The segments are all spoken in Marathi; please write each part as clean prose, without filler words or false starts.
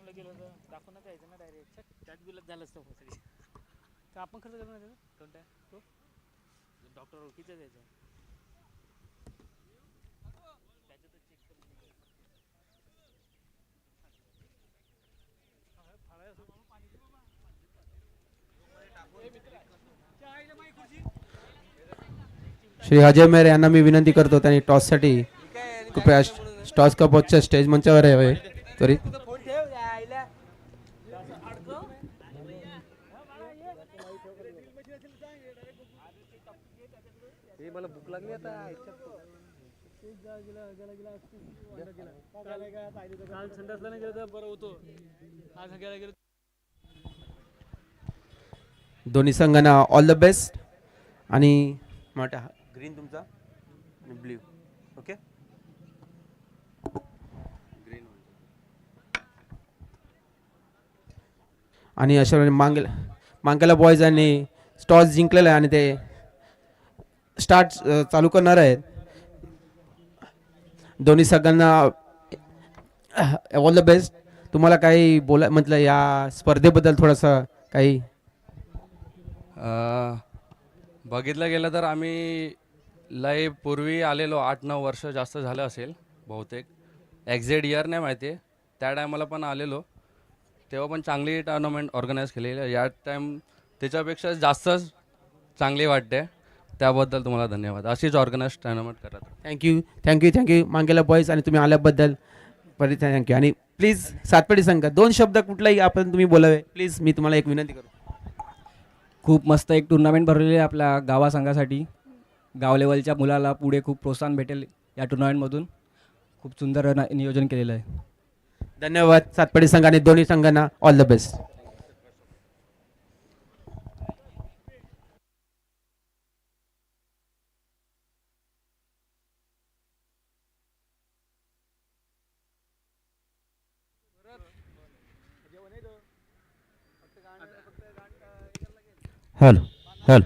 ग्राउंडला गेलो तर दाखवून जायचं ना डायरेक्ट त्यात बिलत झालं असतं सगळी तर आपण खर्च करू ना त्याचं कोणता तो डॉक्टर ओळखीचं द्यायचं त्याच्यातच चेक करून श्री अजय मेहर यांना मी विनंती करतो त्यांनी टॉससाठी कृपया टॉस कपच्या स्टेज मंचावर यावे त्वरित. मला भूक लागली आता काल संडासला नाही गेलं तर बरं होतो आज गेला गेलो दोन्ही संघांना ऑल द बेस्ट. आणि मोठा ग्रीन तुमचा आणि ब्ल्यू ओके. आणि अशा मांगेला बॉयजांनी टॉस जिंकलेला आहे आणि ते स्टार्ट चालू करणार आहेत. दोन्ही संघांना ऑल द बेस्ट. तुम्हाला काही म्हटलं या स्पर्धेबद्दल थोडंसं काही बघितलं गेलं तर आम्ही लय पूर्वी आलेलो 8-9 वर्ष जास्त झालं असेल बहुतेक एक्झॅक्ट इयर नाही माहिती त्या टायमाला पण आलेलो तेव्हा पण चांगली टुर्नामेंट ऑर्गनाईज केलेली या टाईम त्याच्यापेक्षा जास्तच चांगली वाटते त्याबद्दल तुम्हाला धन्यवाद. अशीच ऑर्गनाईज टुर्नामेंट करत. थँक्यू मांगेला बॉईज आणि तुम्ही आल्याबद्दल परत थँक्यू. आणि प्लीज सातपडी संघ 2 शब्द कुठलाही आपण तुम्ही बोलावे प्लीज. मी तुम्हाला एक विनंती करतो. खूप मस्त एक टुर्नामेंट भरलेली आहे आपल्या गावा संघासाठी. गाव लेवलच्या मुलाला पुढे खूप प्रोत्साहन भेटेल या टुर्नामेंटमधून. खूप सुंदर नियोजन केलेलं आहे. धन्यवाद सातपडी संघ आणि दोन्ही संघांना all the best. Hello hello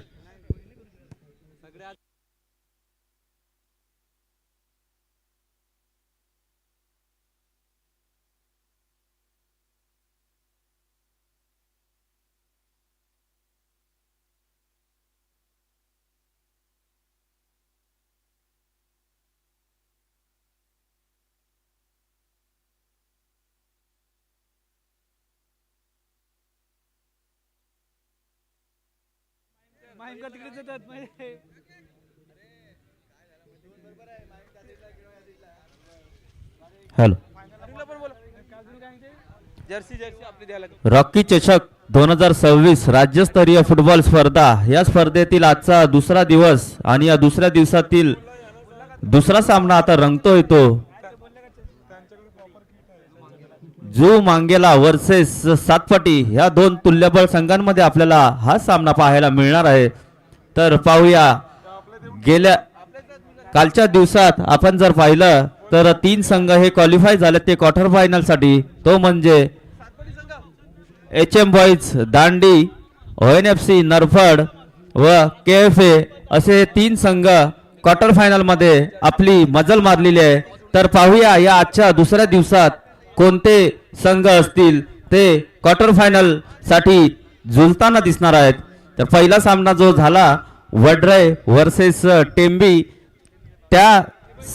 माहिती तिकडेच येतात हॅलो जर्सी आपली द्यायला रॉकी चषक 2026 राज्यस्तरीय फुटबॉल स्पर्धा या स्पर्धेतील आजचा दुसरा दिवस आणि या दुसऱ्या दिवसातील दुसरा सामना आता रंगतोय तो जू मांगेला वर्सेस सातपटी ह्या 2 तुल्यबळ संघांमध्ये आपल्याला हा सामना पाहायला मिळणार आहे. तर पाहूया गेल्या कालच्या दिवसात आपण जर पाहिलं तर 3 संघ हे क्वालिफाय झाले ते क्वार्टर फायनल साठी. तो म्हणजे HM बॉईज दांडी, ONFC नरफड व KFA असे 3 संघ क्वार्टर फायनल मध्ये आपली मजल मारलेली आहे. तर पाहूया या आजच्या दुसऱ्या दिवसात कोणते संघ असतील ते क्वार्टर फायनल साठी झुलताना दिसणार आहेत. तर पहिला सामना जो झाला वडराय वर्सेस टेंबी त्या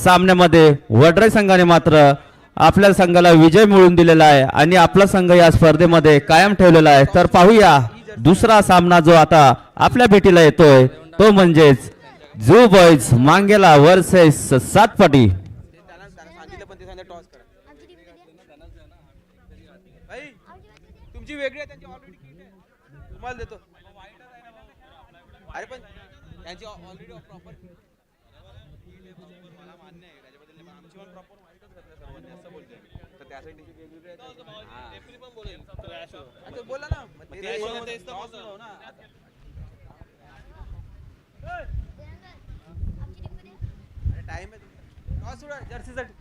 सामन्यामध्ये वडराय संघाने मात्र आपल्या संघाला विजय मिळवून दिलेला आहे आणि आपला संघ या स्पर्धेमध्ये कायम ठेवलेला आहे. तर पाहूया दुसरा सामना जो आता आपल्या भेटीला येतोय तो म्हणजेच जू बॉईज मांगेला वर्सेस सातपटी. तुमची वेगळी आहे त्यांची ऑलरेडी किट आहे तुम्हाला देतो. अरे पण त्यांची ऑलरेडी प्रॉपर मला मान्य आहे त्याच्याबद्दल आमची पण प्रॉपर वाईटच घातलं सर्वांनी असं बोलतोय तर त्यासाठी वेगवेगळे पण बोलेल बोला ना टाइम आहे जर्सीसाठी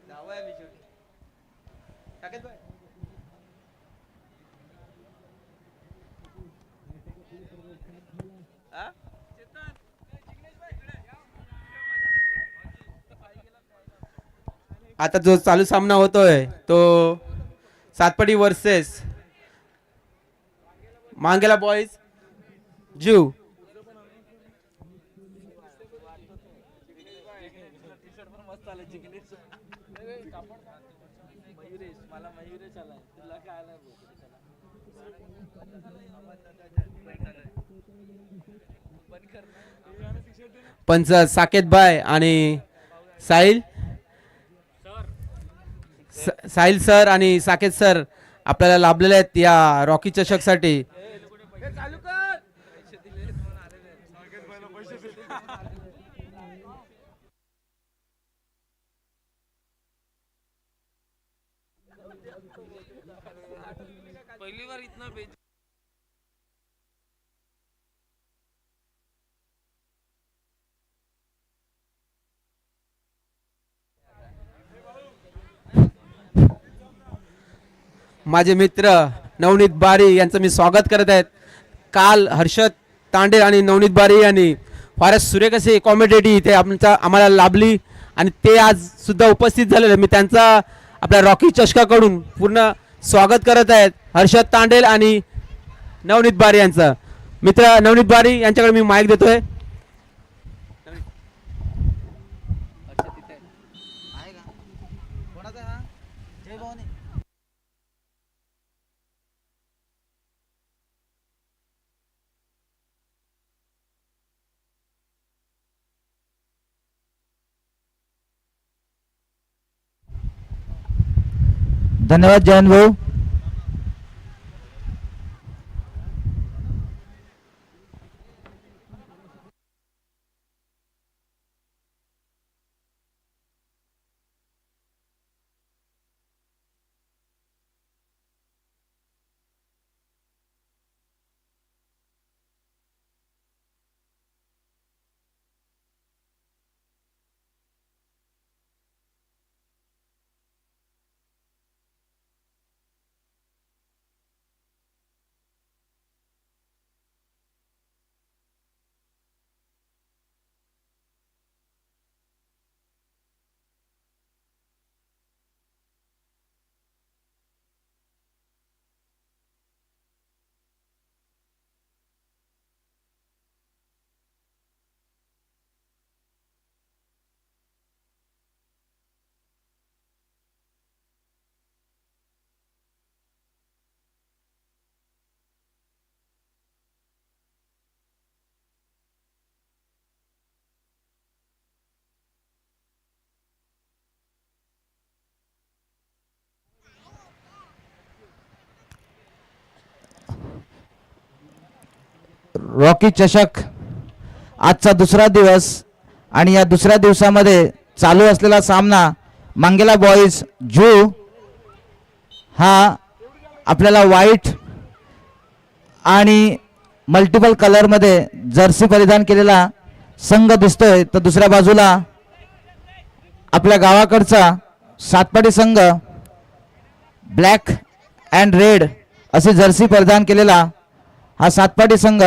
जाऊया मी शेवटी. टाकेत बाय. हा? आता जो चालू सामना होतोय तो सातपडी वर्सेस मांगेला बॉईज जीव. पंच साकेत बाय आणि साहिल साहिल सर आणि साकेत सर आपल्याला लाभलेले आहेत या रॉकी चषकसाठी. माझे मित्र नवनीत बारी यांचं मी स्वागत करत आहेत. काल हर्षद तांडे आणि नवनीत बारी यांनी फारच सुरेख अशी कॉमेडी इथे आम्हाला लाभली आणि ते आज सुद्धा उपस्थित झालेले. मी त्यांचा आपल्या रॉकी चषकाकडून पूर्ण स्वागत करत आहेत. हर्षद तांडेल आणि नवनीत बारी यांचं. मित्र नवनीत बारी यांच्याकडे मी माईक देतोय. धन्यवाद जयंत भाऊ. रॉकी चषक आजचा दुसरा दिवस आणि या दुसऱ्या दिवसामध्ये चालू असलेला सामना मांगेला बॉईज जू हा आपल्याला व्हाईट आणि मल्टिपल कलरमध्ये जर्सी परिधान केलेला संघ दिसतोय. तर दुसऱ्या बाजूला आपल्या गावाकडचा सातपाडी संघ ब्लॅक अँड रेड अशी जर्सी परिधान केलेला हा सातपाडी संघ.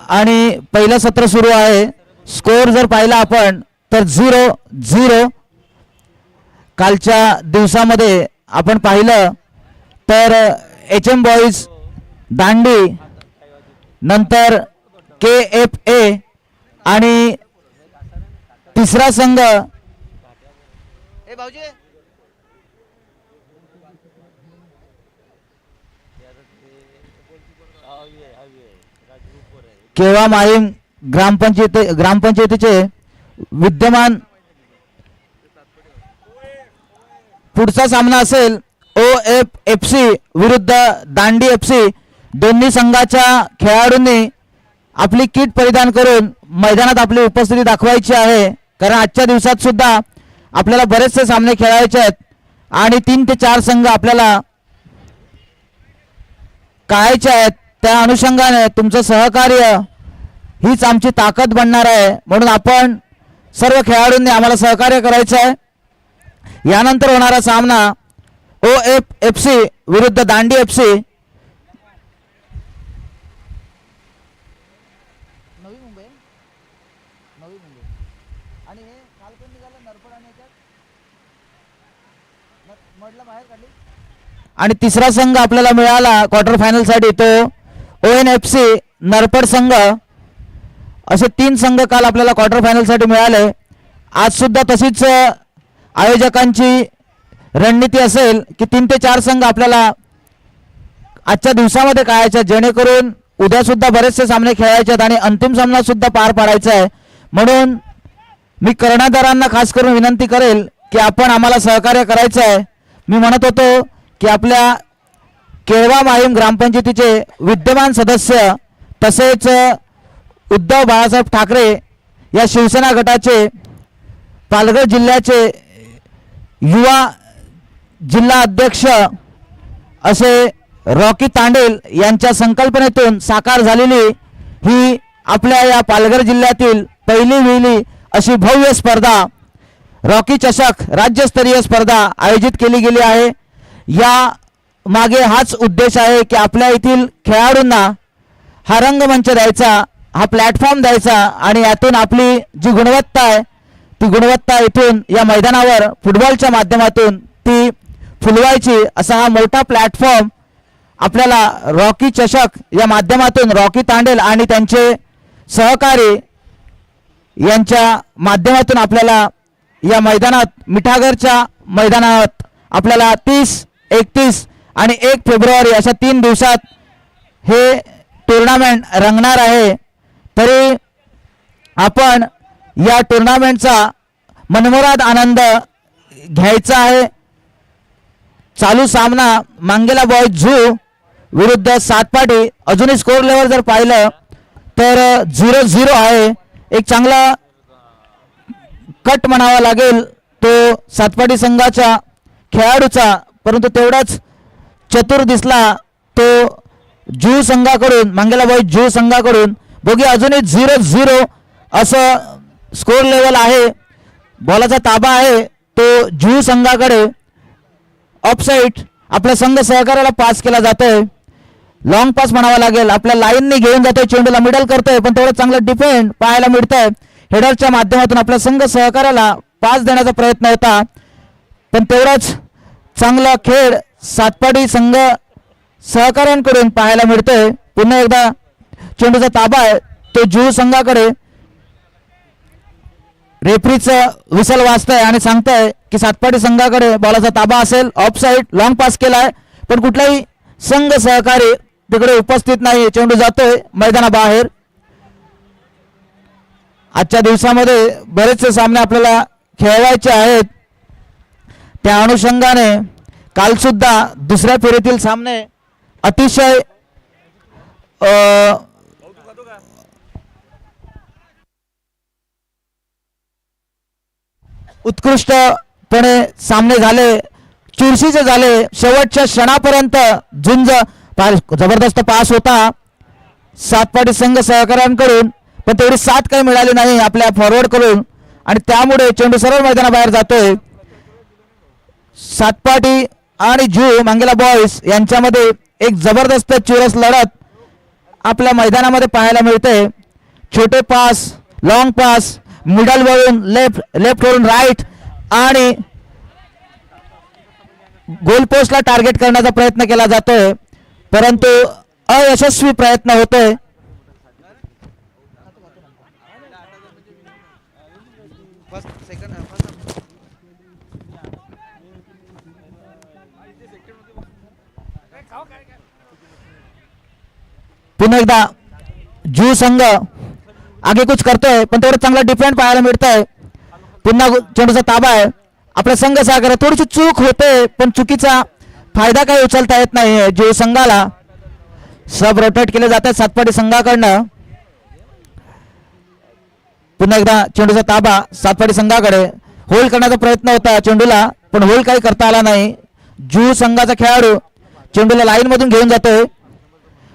आणि पहिलं सत्र सुरू आहे. स्कोर जर पाहिला आपण तर 0-0. कालच्या दिवसामध्ये आपण पाहिलं तर HM बॉईज दांडी नंतर KFA आणि तिसरा संघ केवा माहीम ग्रामपंचायतीचे विद्यमान. पुढचा सामना असेल OFFC विरुद्ध दांडी FC. दोन्ही संघाच्या खेळाडूंनी आपली किट परिधान करून मैदानात आपली उपस्थिती दाखवायची आहे, कारण आजच्या दिवसात सुद्धा आपल्याला बरेचसे सामने खेळायचे आहेत आणि 3 ते 4 संघ आपल्याला खेळायचे आहेत. त्या अनुषंगाने तुमचं सहकार्य हीच आमची ताकद बनणार आहे, म्हणून आपण सर्व खेळाडूंनी आम्हाला सहकार्य करायचं आहे. यानंतर होणारा सामना OFFC विरुद्ध दांडी FC. आणि तिसरा संघ आपल्याला मिळाला क्वार्टर फायनल साठी, तो ONFC नरपड संघ. असे 3 संघ काल आपल्याला क्वार्टर फायनल साठी मिळाले. आज सुद्धा तशीच आयोजकांची रणनीती असेल की 3 ते 4 संघ आपल्याला आजच्या दिवसामध्ये खेळायचे, जेणेकरून उद्या सुद्धा बरेचसे सामने खेळायचे आहेत आणि अंतिम सामना सुद्धा पार पाडायचा आहे. म्हणून मी कर्णधारांना खास करून विनंती करेल की आपण आम्हाला सहकार्य करायचं आहे. मी म्हणत होतो की आपल्या केळवा माहीम ग्रामपंचायतीचे विद्यमान सदस्य तसेच उद्धव बाळासाहेब ठाकरे या शिवसेना गटाचे पालघर जिल्ह्याचे युवा जिल्हा अध्यक्ष असे रॉकी तांडेल यांच्या संकल्पनेतून साकार झालेली ही आपल्या या पालघर जिल्ह्यातील पहिली वेळी अशी भव्य स्पर्धा रॉकी चषक राज्यस्तरीय स्पर्धा आयोजित केली गेली आहे. या मागे हाच उद्देश आहे की आपल्या येथील खेळाडूंना हा रंगमंच द्यायचा, हा प्लॅटफॉर्म द्यायचा आणि यातून आपली जी गुणवत्ता आहे ती गुणवत्ता इथून या मैदानावर फुटबॉलच्या माध्यमातून ती फुलवायची, असा हा मोठा प्लॅटफॉर्म आपल्याला रॉकी चषक या माध्यमातून रॉकी तांडेल आणि त्यांचे सहकारी यांच्या माध्यमातून आपल्याला या मैदानात मिठागरच्या मैदानात आपल्याला 30, 31 आणि 1 फेब्रुवारी अशा 3 दिवसात हे टुर्नामेंट रंगणार आहे. तरी आपण या टुर्नामेंटचा मनमुराद आनंद घ्यायचा आहे. चालू सामना मांगेला बॉयज झू विरुद्ध सातपाटी. अजूनही स्कोर लेवल जर पाहिलं तर 0-0 आहे. एक चांगला कट म्हणावा लागेल तो सातपाटी संघाच्या खेळाडूचा, परंतु तेवढाच चतुर दिसला तो जू संघाकडून, मांगेला बॉयज जू संघाकडून. बघूया अजूनही 0-0 असं स्कोर लेवल आहे. बॉलाचा ताबा आहे तो जू संघाकडे. ऑफसाईड आपल्या संघ सहकार्याला पास केला जातोय, लॉंग पास म्हणावा लागेल. आपल्या लाईनने घेऊन जातोय, चेंडूला मिडल करतोय, पण तेवढं चांगलं डिफेंड पाहायला मिळतंय. हेडरच्या माध्यमातून आपल्या संघ सहकार्याला पास देण्याचा प्रयत्न होता, पण तेवढाच चांगला खेळ सातपाटी संघ सहकार्यांकडून पाहायला मिळतोय. पुन्हा एकदा चेंडूचा ताबा आहे तो जू संघाकडे. रेफरीचं विसल वाजतंय आणि सांगताय की सातपाटी संघाकडे बॉलाचा ताबा असेल. ऑफ साईड लॉंग पास केलाय, पण कुठलाही संघ सहकारी तिकडे उपस्थित नाही. चेंडू जातोय मैदानाबाहेर. आजच्या दिवसामध्ये बरेचसे सामने आपल्याला खेळवायचे आहेत. त्या अनुषंगाने काल सुद्धा दुसऱ्या फेरीतील सामने अतिशय उत्कृष्टपणे सामने झाले, चुरशीचे झाले. शेवटच्या क्षणापर्यंत झुंज जबरदस्त पास होता सातपाटी संघ सहकाऱ्यांकडून, पण तेवढी साथ काही मिळाली नाही आपल्या फॉरवर्ड करून आणि त्यामुळे चेंडू सरळ मैदानाबाहेर जातोय. सातपाटी आणि जू मांगेला बॉयज यांच्यामध्ये एक जबरदस्त चुरस लढत आपल्या मैदानामध्ये पाहायला मिळते. छोटे पास, लॉंग पास, मिडल वरून लेफ्ट वरून राईट आणि गोल पोस्टला टार्गेट करण्याचा प्रयत्न केला जातोय, परंतु अयशस्वी प्रयत्न होतोय. पुन्हा एकदा जू संघ आगेकूच करतोय, पण तेवढं चांगला डिफेंड पाहायला मिळतंय. पुन्हा चेंडूचा ताबा आहे. आपला संघ सहकारी थोडीशी चूक होते, पण चुकीचा फायदा काही उचलता येत नाही. जू संघाला सब रोटेट केले जातात सातपाटी संघाकडनं. पुन्हा एकदा चेंडूचा ताबा सातपाडी संघाकडे. होल्ड करण्याचा प्रयत्न होता चेंडूला, पण होल्ड काही करता आला नाही. जू संघाचा खेळाडू चेंडूला लाईन मधून घेऊन जातोय.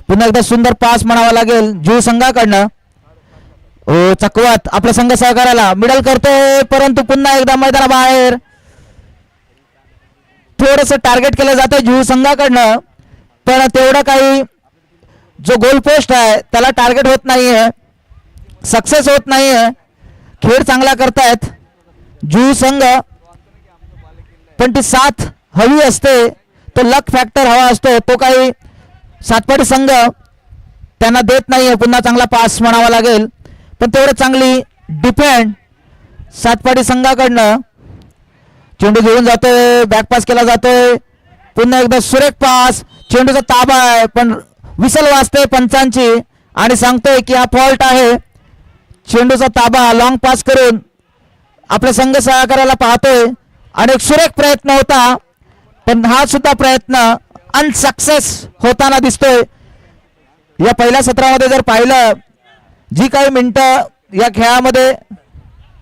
पुन्हा एकदा सुंदर पास म्हणावा लागेल जू संघाकडनं. ओ चकवत आपला संघ सहकार्याला मिडल करतोय, परंतु पुन्हा एकदा मैदानाबाहेर थोडस टार्गेट केलं जातं जू संघाकडनं, पण तेवढं काही जो गोल पोस्ट आहे त्याला टार्गेट होत नाहीये, सक्सेस होत नाहीये. खेळ चांगला करतायत जू संघ, पण ती साथ हवी असते, तो लक फॅक्टर हवा असतो, तो काही सातपाडी संघ त्यांना देत नाहीये. पुन्हा चांगला पास म्हणावा लागेल, पण तेवढं चांगली डिफेंड सातपाडी संघाकडनं. चेंडू घेऊन जातोय, बॅक पास केला जातोय, पुन्हा एकदा सुरेख पास, चेंडूचा ताबा आहे, पण विसल वाजते पंचांची आणि सांगतोय की हा फॉल्ट आहे. चेंडूचा ताबा लॉंग पास करून आपला संघ सहकार्याला पाहतोय आणि एक सुरेख प्रयत्न होता, पण हा सुद्धा प्रयत्न अनसक्सेस होताना दिसतोय. या पहिल्या सत्रामध्ये जर पाहिलं, जी काही मिनिटं या खेळामध्ये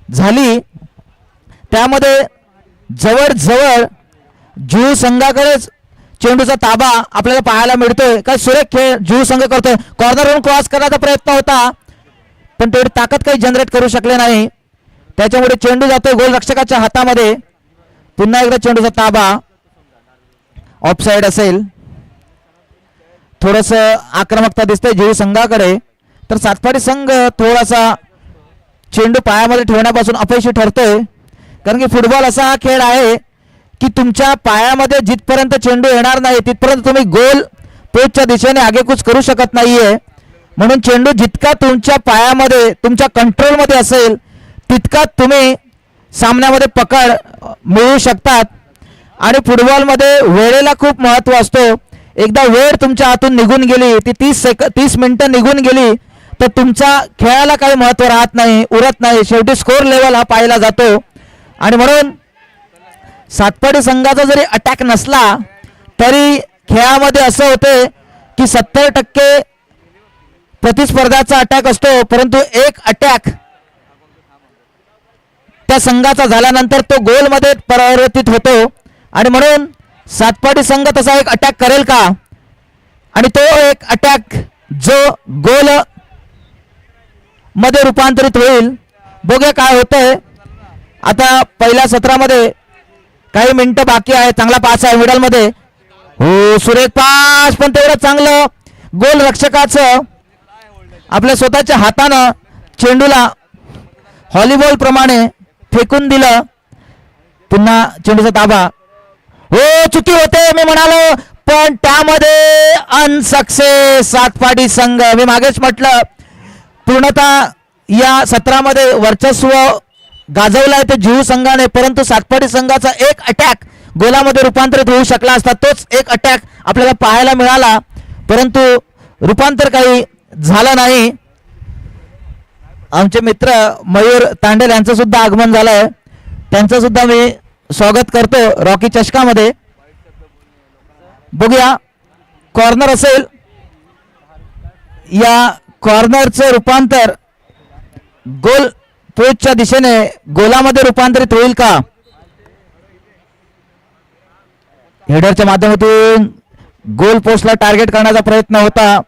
झाली त्यामध्ये जवळजवळ जू संघाकडेच चेंडूचा ताबा आपल्याला पाहायला मिळतोय. काय सुरेख खेळ जू संघ करतोय. कॉर्नरवरून क्रॉस करण्याचा प्रयत्न होता, पण तेवढी ताकद काही जनरेट करू शकले नाही, त्याच्यामुळे चेंडू जातोय गोलरक्षकाच्या हातामध्ये. पुन्हा एकदा चेंडूचा ताबा ऑफसाईड असेल. थोडस आक्रमकता दिसते जू संघाकडे, तर सातपाडी संघ थोडासा चेंडू पायामध्ये ठेवण्यापासून अपयशी ठरतोय. कारण की फुटबॉल असा हा खेळ आहे की तुमच्या पायामध्ये जिथपर्यंत चेंडू येणार नाही तिथपर्यंत तुम्ही गोल पोस्टच्या दिशेने आगेकूच करू शकत नाहीये. म्हणून चेंडू जितका तुमच्या पायामध्ये तुमच्या कंट्रोलमध्ये असेल तितका तुम्ही सामन्यामध्ये पकड मिळवू शकतात. आणि फुटबॉलमध्ये वेळेला खूप महत्त्व असतो. एकदा वेळ तुमच्या हातून निघून गेली, ती 30 मिनिटं निघून गेली, तर तुमचा खेळाला काही महत्त्व राहत नाही, उरत नाही. शेवटी स्कोर लेवल हा पाहिला जातो. आणि म्हणून सातपाडी संघाचा जरी अटॅक नसला तरी खेळामध्ये असं होते की 70% प्रतिस्पर्धाचा अटॅक असतो, परंतु एक अटॅक त्या संघाचा झाल्यानंतर तो गोलमध्ये परिवर्तित होतो. आणि म्हणून सातपाडी संघ तसा एक अटॅक करेल का, आणि तो एक अटॅक जो गोल मध्ये रूपांतरित होईल, बघूया काय होतंय. आता पहिल्या सत्रामध्ये काही मिनिटं बाकी आहे. चांगला पास आहे मिडल मध्ये, हो सुरेख पास, पण तेवढं चांगलं गोल रक्षकाचं आपल्या स्वतःच्या हातानं चेंडूला व्हॉलीबॉल प्रमाणे फेकून दिलं. पुन्हा चेंडूचा ताबा, हो चुकी होते मी म्हणालो, पण त्यामध्ये अनसक्सेस सातपाडी संघ. मी मागेच म्हटलं पूर्णतः या सत्रामध्ये वर्चस्व गाजवलाय ते जीव संघाने, परंतु सातपाडी संघाचा एक अटॅक गोलामध्ये रूपांतरित होऊ शकला असता. तोच एक अटॅक आपल्याला पाहायला मिळाला, परंतु रूपांतर काही झालं नाही. आमचे मित्र मयूर तांडेल यांचं सुद्धा आगमन झालंय, त्यांचं सुद्धा मी स्वागत करतो रॉकी चषकामध्ये. बघूया कॉर्नर असेल, या कॉर्नरचं रूपांतर गोल पोस्टच्या दिशेने गोलामध्ये रूपांतरित होईल का. हेडरच्या माध्यमातून गोल पोस्टला टार्गेट करण्याचा प्रयत्न होता,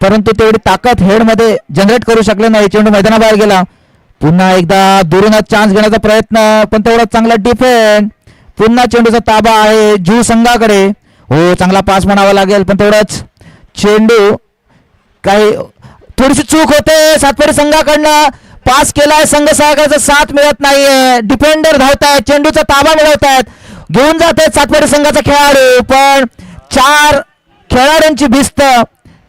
परंतु तेवढी ताकद हेडमध्ये जनरेट करू शकले नाही. चेंडू मैदानाबाहेर गेला. पुन्हा एकदा दुरूनच चान्स घेण्याचा प्रयत्न, पण तेवढा चांगला डिफेंड. पुन्हा चेंडूचा ताबा आहे जू संघाकडे. हो चांगला पास म्हणावा लागेल, पण तेवढाच चेंडू काही थोडीशी चूक होते सातपाडी संघाकडनं. पास केलाय, संघ सहकार्याचा साथ मिळत नाहीये. डिफेंडर धावतायत, चेंडूचा ताबा मिळवतायत, घेऊन जात आहेत सातपाडी संघाचा खेळाडू, पण 4 खेळाडूंची भिस्त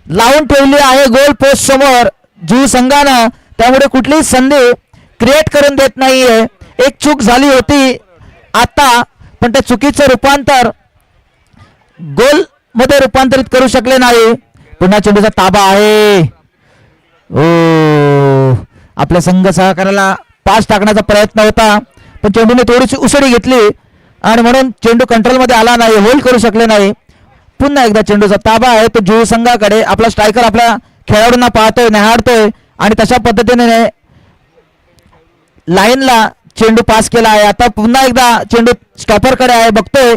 लावून ठेवली आहे गोल पोस्ट समोर जू संघानं. त्यामुळे कुठलीही संधी क्रिएट करून देत नाहीये. एक चूक झाली होती आता, पण त्या चुकीचं रूपांतर गोल मध्ये रूपांतरित करू शकले नाही. पुन्हा चेंडूचा ताबा आहे. ओ आपल्या संघ सहकार्याला पास टाकण्याचा प्रयत्न होता, पण चेंडूने थोडीशी उसळी घेतली आणि म्हणून चेंडू कंट्रोलमध्ये आला नाही, होल्ड करू शकले नाही. पुन्हा एकदा चेंडूचा ताबा आहे तो जू संघाकडे. आपला स्ट्रायकर आपल्या खेळाडूंना पाहतोय, निहाळतोय आणि तशा पद्धतीने लाईनला चेंडू पास केला आहे. आता पुन्हा एकदा चेंडू स्टॉपरकडे आहे, बघतोय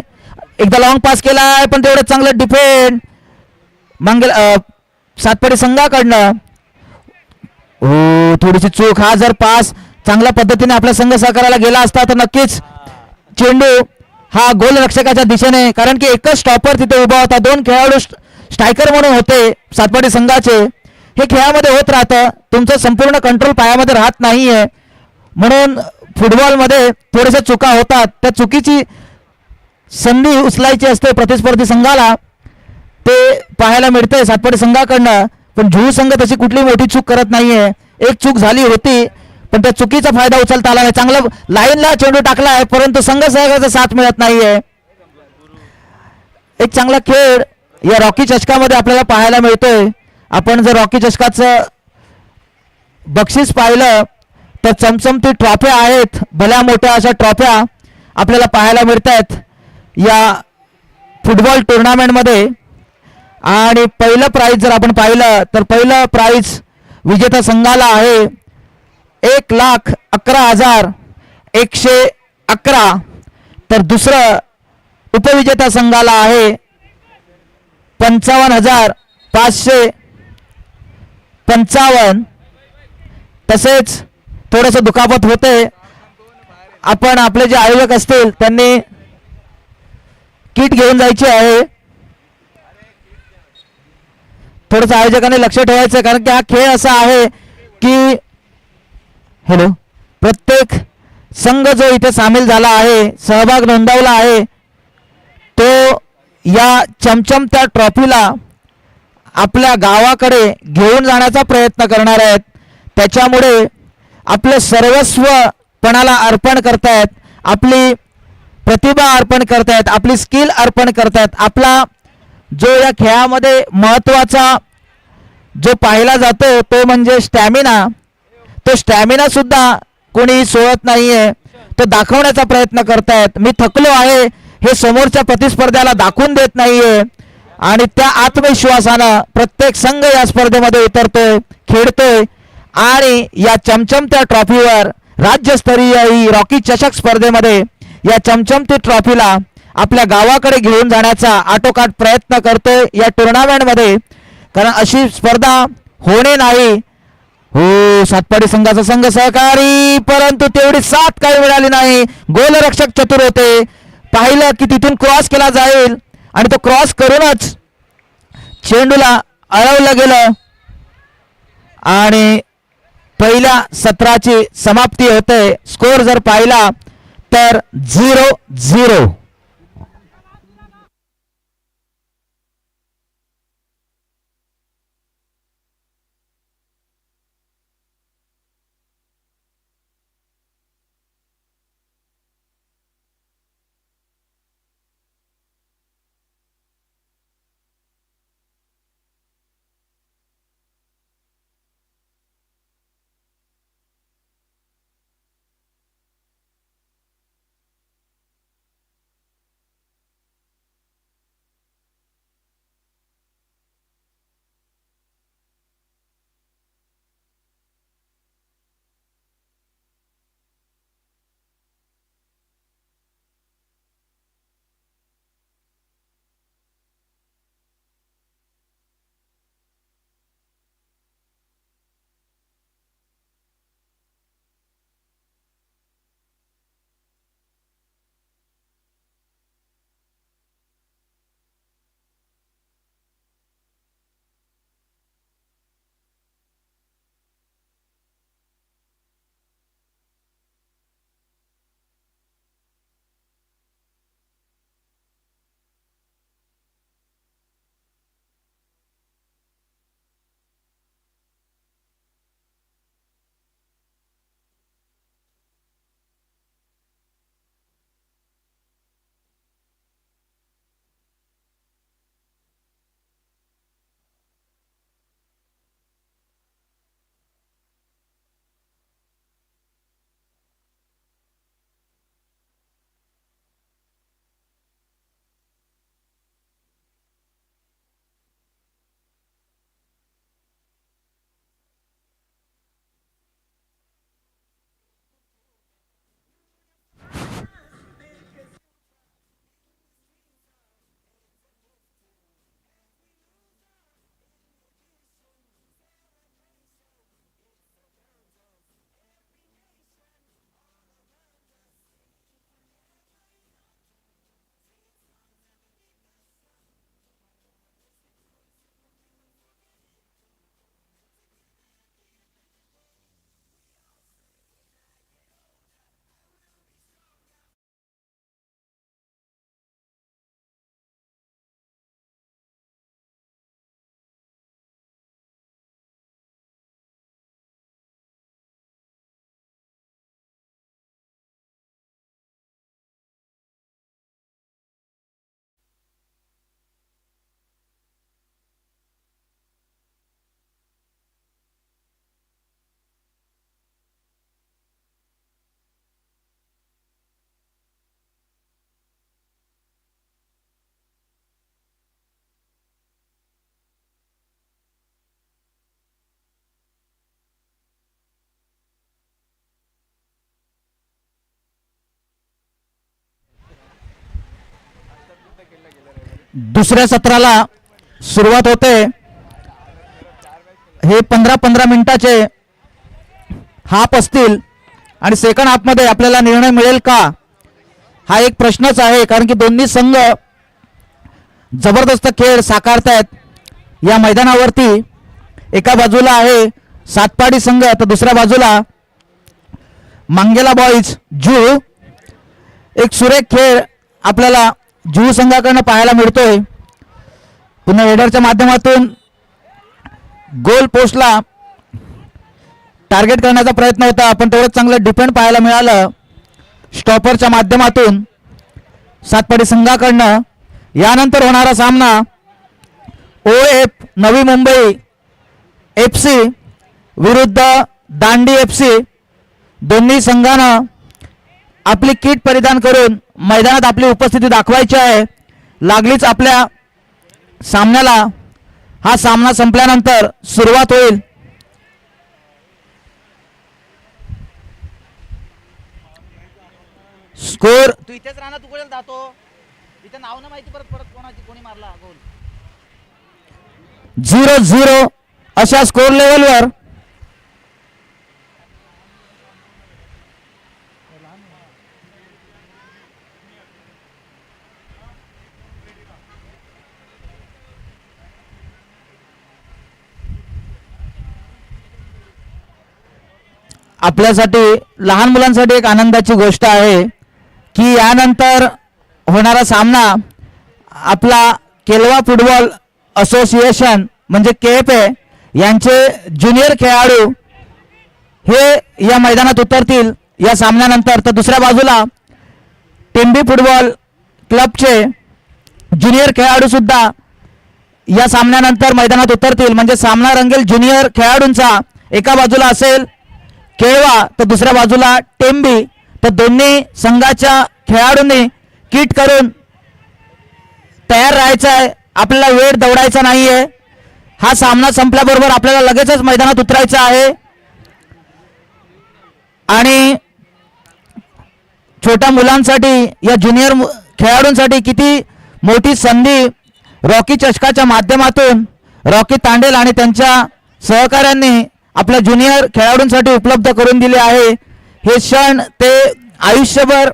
एकदा लॉंग पास केला आहे, पण तेवढं चांगलं डिफेंड मंगल सातपाडी संघाकडनं. हो, थोडीशी चूक. हा जर पास चांगल्या पद्धतीने आपल्या संघ सहकार्याला गेला असता तर नक्कीच चेंडू हा गोलरक्षकाच्या दिशेने, कारण की एकच स्टॉपर तिथे उभा होता, 2 खेळाडू स्ट्रायकर म्हणून होते सातपाडी संघाचे. हे खेळामध्ये होत राहतं, तुमचं संपूर्ण कंट्रोल पायामध्ये राहत नाहीये, म्हणून फुटबॉलमध्ये थोड्याशा चुका होतात. त्या चुकीची संधी उचलायची असते प्रतिस्पर्धी संघाला, ते पाहायला मिळतंय सातपाडी संघाकडनं. पण जुहू संघ तशी कुठली मोठी चूक करत नाहीये. एक चूक झाली होती, पण त्या चुकीचा फायदा उचलता आला नाही. चांगला लाईनला चेंडू टाकला आहे, परंतु संघ सहकार्याचा साथ मिळत नाहीये. एक चांगला खेळ या रॉकी चषकामध्ये आपल्याला पाहायला मिळतोय. आपण जर रॉकी चषकाचं बक्षीस पाहिलं तर चमचमती ट्रॉफ्या आहेत, भल्या मोठ्या अशा ट्रॉफ्या आपल्याला पाहायला मिळत आहेत या फुटबॉल टुर्नामेंटमध्ये. आणि पहिलं प्राइज जर आपण पाहिलं तर पहिलं प्राइज विजेता संघाला आहे 1,11,111, तर दुसरं उपविजेता संघाला आहे 55,555. तसेच थोडंसं दुखापत होते. आपण आपले जे आयोजक असतील त्यांनी किट घेऊन जायची आहे. थोडंसं आयोजकांनी लक्ष ठेवायचं, कारण की हा खेळ असा आहे की प्रत्येक संघ जो इथे सामील झाला आहे, सहभाग नोंदवला आहे, तो या चमचमत्या ट्रॉफीला आपल्या गावाकडे घेऊन जाण्याचा प्रयत्न करणार आहेत. त्याच्यामुळे आपले सर्वस्व पणाला अर्पण करतायत, आपली प्रतिभा अर्पण करतायत, आपली स्किल अर्पण करतायत. आपला जो या खेळामध्ये महत्त्वाचा जो पाहिला जातो तो म्हणजे स्टॅमिना. तो स्टॅमिना सुद्धा कोणी सोडत नाहीये, तो दाखवण्याचा प्रयत्न करतायत. मी थकलो आहे हे समोरच्या प्रतिस्पर्ध्याला दाखवून देत नाहीये, आणि त्या आत्मविश्वासानं प्रत्येक संघ या स्पर्धेमध्ये उतरतोय, खेळतोय, आणि या चमचमत्या ट्रॉफीवर राज्यस्तरीय ही रॉकी चषक स्पर्धेमध्ये या चमचमती ट्रॉफीला आपल्या गावाकडे घेऊन जाण्याचा आटोकाट प्रयत्न करतोय या टुर्नामेंटमध्ये. कारण अशी स्पर्धा होणे नाही. हो, सातपाडी संघाचा संघ सहकारी, परंतु तेवढी साथ काही मिळाली नाही. गोलरक्षक चतुर होते, पाहिलं की तिथून क्रॉस केला जाईल आणि तो क्रॉस करूनच चेंडूला अडवलं गेलं आणि पहिल्या सत्राची समाप्ती होते. स्कोर जर पाहिला तर 0-0. दुसऱ्या सत्राला सुरुवात होते. हे 15-15 मिनिटाचे हाफ असतील आणि सेकंड हाफमध्ये आपल्याला निर्णय मिळेल का हा एक प्रश्नच आहे, कारण की दोन्ही संघ जबरदस्त खेळ साकारतायत या मैदानावरती. एका बाजूला आहे सातपाडी संघ तर दुसऱ्या बाजूला मांगेला बॉईज जुहू. एक सुरेख खेळ आपल्याला जुहू संघाकडनं पाहायला मिळतोय. पुन्हा हेडरच्या माध्यमातून गोल पोस्टला टार्गेट करण्याचा प्रयत्न होता, पण तेवढं चांगलं डिफेंड पाहायला मिळालं स्टॉपरच्या माध्यमातून सातपाडी संघाकडनं. यानंतर होणारा सामना OF नवी मुंबई FC विरुद्ध दांडी FC. दोन्ही संघानं आपली किट परिधान करून मैदानात आपली उपस्थिती दाखवायची आहे. लागलीच आपल्या सामन्याला हा सामना संपल्यानंतर सुरुवात होईल. स्कोर तू इथेच राहणार, तू कुठे जातो? इथे नाव ना माहिती परत परत कोणी मारला गोल. 0-0 अशा स्कोर लेवलवर आपल्यासाठी लहान मुलांसाठी एक आनंदाची गोष्ट आहे की यानंतर होणारा सामना आपला केलवा फुटबॉल असोसिएशन म्हणजे KFA यांचे ज्युनियर खेळाडू हे या मैदानात उतरतील या सामन्यानंतर. तर दुसऱ्या बाजूला टेंबी फुटबॉल क्लबचे ज्युनियर खेळाडू सुद्धा या सामन्यानंतर मैदानात उतरतील. म्हणजे सामना रंगेल ज्युनियर खेळाडूंचा. एका बाजूला असेल केळवा तर दुसऱ्या बाजूला टेंबी. तर दोन्ही संघाच्या खेळाडूंनी किट करून तयार राहायचं आहे. आपल्याला वेळ दौडायचा नाहीये. हा सामना संपल्याबरोबर आपल्याला लगेचच मैदानात उतरायचं आहे. आणि छोट्या मुलांसाठी या ज्युनियर खेळाडूंसाठी किती मोठी संधी रॉकी चषकाच्या माध्यमातून रॉकी तांडेल आणि त्यांच्या सहकाऱ्यांनी आपल्या ज्युनियर खेळाडूंसाठी उपलब्ध करून दिले आहे. हे क्षण ते आयुष्यभर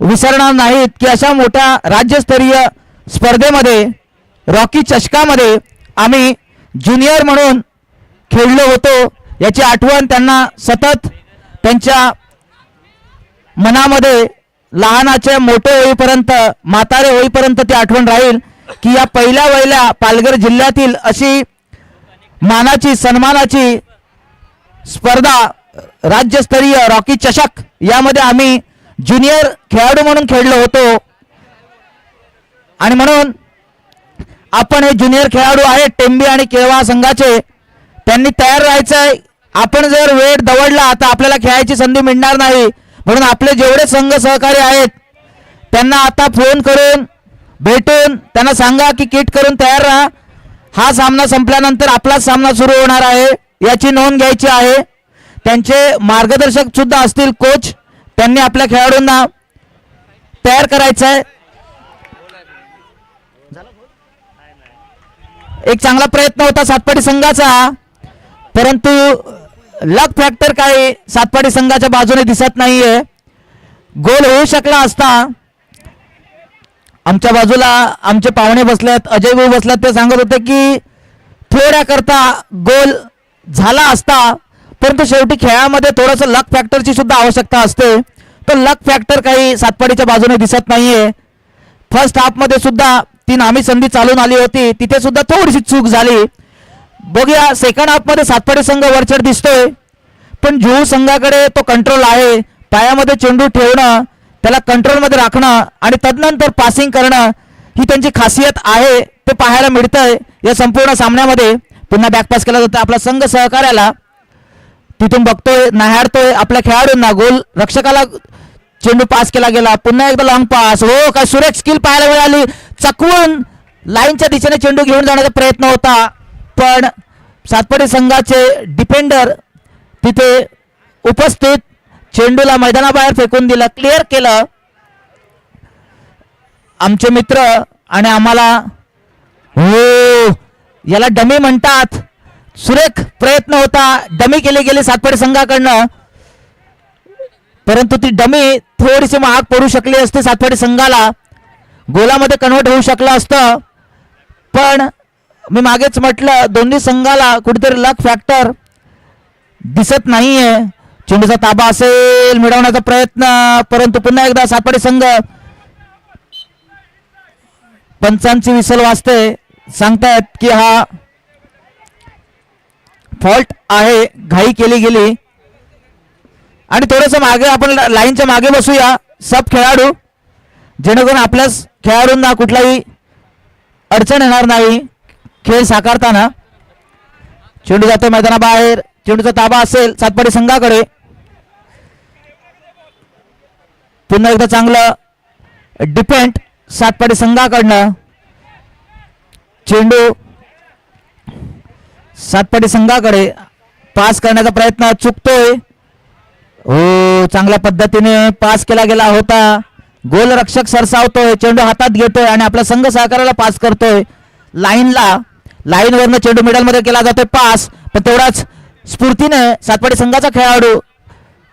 विसरणार नाहीत की अशा मोठ्या राज्यस्तरीय स्पर्धेमध्ये रॉकी चषकामध्ये आम्ही ज्युनियर म्हणून खेळलो होतो. याची आठवण त्यांना सतत त्यांच्या मनामध्ये लहानाचे मोठे होईपर्यंत म्हातारे होईपर्यंत ती आठवण राहील की या पहिल्या पालघर जिल्ह्यातील अशी मानाची सन्मानाची स्पर्धा राज्यस्तरीय रॉकी चषक यामध्ये आम्ही ज्युनियर खेळाडू म्हणून खेळलो होतो. आणि म्हणून आपण हे ज्युनियर खेळाडू आहेत टेंबी आणि केळवा संघाचे, त्यांनी तयार राहायचंय. आपण जर वेळ दवडला तर आपल्याला खेळायची संधी मिळणार नाही. म्हणून आपले जेवढे संघ सहकारी आहेत त्यांना आता फोन करून भेटून त्यांना सांगा की किट करून तयार राहा. हा सामना संपल्यानंतर आपला सामना सुरू होणार आहे याची नोंद घ्यायची आहे. त्यांचे मार्गदर्शक सुद्धा असतील कोच, त्यांनी आपल्या खेळाडूंना तयार करायचं आहे. एक चांगला प्रयत्न होता सातपाडी संघाचा, परंतु लक फॅक्टर काही सातपाडी संघाच्या बाजूने दिसत नाहीये. गोल होऊ शकला असता. आमच्या बाजूला आमचे पाहुणे बसलेत, अजय भाऊ बसलेत, ते सांगत होते की थोड्या करता गोल झाला असता, परंतु शेवटी खेळामध्ये थोडंसं लक फॅक्टरची सुद्धा आवश्यकता असते. तर लक फॅक्टर काही सातपाडीच्या बाजूने दिसत नाहीये. फर्स्ट हाफमध्ये सुद्धा ती नामी संधी चालून आली होती, तिथे सुद्धा थोडीशी चूक झाली. बघूया सेकंड हाफमध्ये सातपाडी संघ वरचढ दिसतोय, पण जुहू संघाकडे तो कंट्रोल आहे. पायामध्ये चेंडू ठेवणं, त्याला कंट्रोलमध्ये राखणं आणि तदनंतर पासिंग करणं ही त्यांची खासियत आहे. ते पाहायला मिळतंय या संपूर्ण सामन्यामध्ये. पुन्हा बॅकपास केला जातो आपला संघ सहकार्याला, तिथून बघतोय नाहाडतोय आपल्या खेळाडूंना, गोल रक्षकाला चेंडू पास केला गेला. पुन्हा एकदा लॉंग पास. हो, काय सुरेख स्किल पाहायला मिळाली. चकवून लाईनच्या दिशेने चेंडू घेऊन जाण्याचा प्रयत्न होता, पण सातपाडी संघाचे डिफेंडर तिथे उपस्थित चेंडूला मैदानाबाहेर फेकून दिलं, क्लिअर केलं. आमचे मित्र आणि आम्हाला हो याला डमी म्हणतात. सुरेख प्रयत्न होता, डमी केली गेली सातपाडी संघाकडनं, परंतु ती डमी थोडीशी महाग पडू शकली असते सातपाडी संघाला, गोलामध्ये कन्वर्ट होऊ शकलं असतं. पण मी मागेच म्हटलं दोन्ही संघाला कुठेतरी लक फॅक्टर दिसत नाहीये. चेंडूचा ताबा असेल मिळवण्याचा प्रयत्न, परंतु पुन्हा एकदा सातपाडी संघ, पंचांची विसल वाजते, सांगतायत की हा फॉल्ट आहे, घाई केली गेली. आणि थोडंसं मागे आपण लाईनच्या मागे बसूया सब खेळाडू, जेणेकरून आपल्याच खेळाडूंना कुठलाही अडचण येणार नाही खेळ साकारताना. चेंडू जातो मैदानाबाहेर, चेंडूचा ताबा असेल सातपाडी संघाकडे. पुन्हा एकदा चांगलं डिफेंड सातपाडी संघाकडनं. चेंडू सातपाडी संघाकडे, पास करण्याचा प्रयत्न चुकतोय. हो चांगल्या पद्धतीने पास केला गेला होता. गोलरक्षक सरसावतोय, चेंडू हातात घेतोय आणि आपला संघ सहकार्याला पास करतोय. लाईनवरनं चेंडू मिडलमध्ये केला जातोय पास, पण तेवढाच स्फूर्तीने सातपाडी संघाचा खेळाडू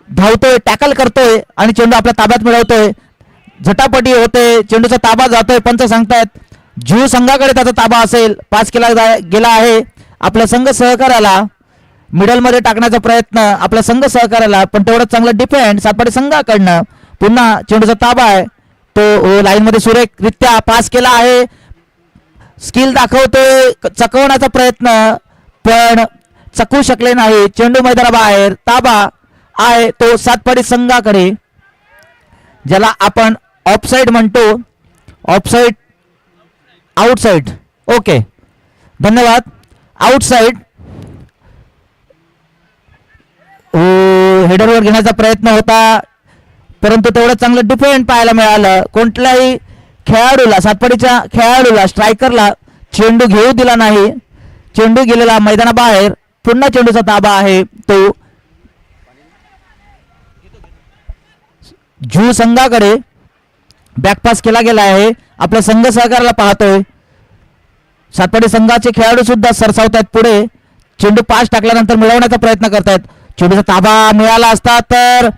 धावतोय, टॅकल करतोय आणि चेंडू आपल्या ताब्यात मिळवतोय. झटापटी होते, चेंडूचा ताबा जातोय. पंच सांगतायत जीव संघाकडे त्याचा ताबा असेल, पास केला गेला आहे आपल्या संघ सहकार्याला. मिडलमध्ये टाकण्याचा प्रयत्न आपल्या संघ सहकार्याला, पण तेवढं चांगलं डिफेंड सातपाडी संघाकडनं. पुन्हा चेंडूचा ताबा आहे तो लाईनमध्ये सुरेखरित्या पास केला आहे. स्किल दाखवतोय, चकवण्याचा प्रयत्न पण चकवू शकले नाही. चेंडू मैदानाबाहेर, ताबा आहे तो सातपाडी संघाकडे, ज्याला आपण ऑफसाईड म्हणतो. ऑफसाईड, आउटसाईड, ओके धन्यवाद. आउटसाईड. हेडरवर घेण्याचा प्रयत्न होता, परंतु तेवढं चांगलं डिफेंड पाहायला मिळालं. कोणत्याही खेळाडूला, सातपाडीच्या खेळाडूला, स्ट्रायकरला चेंडू घेऊ दिला नाही. चेंडू गेलेला मैदानाबाहेर. पुन्हा चेंडूचा ताबा आहे तो जू संघाकडे. बॅकपास केला गेला आहे, आपल्या संघ सहकार्याला पाहतोय. सातपाडी संघाचे खेळाडू सुद्धा सरसावतात पुढे. चेंडू पास टाकल्यानंतर मिळवण्याचा प्रयत्न करतायत. चेंडूचा ताबा मिळाला असता तर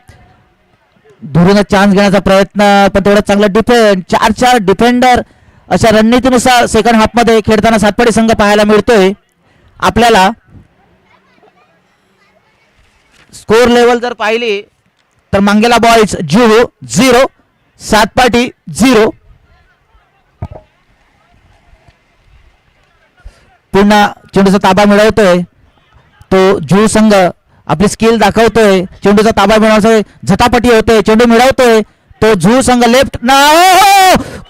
दुरूनच चान्स घेण्याचा प्रयत्न, पण तेवढं चांगलं डिफेंड. 4-4 डिफेंडर अशा रणनीतीनुसार सेकंड हाफमध्ये खेळताना सातपाडी संघ पाहायला मिळतोय आपल्याला. स्कोर लेवल जर पाहिली तर मांगेला बॉयज 0, सातपाटी 0. पुन्हा चेंडूचा ताबा मिळवतोय तो जू संघ, आपली स्किल दाखवतोय. चेंडूचा ताबा मिळवतोय, झटापटी होते, चेंडू मिळवतोय तो जू संघ. लेफ्ट ना,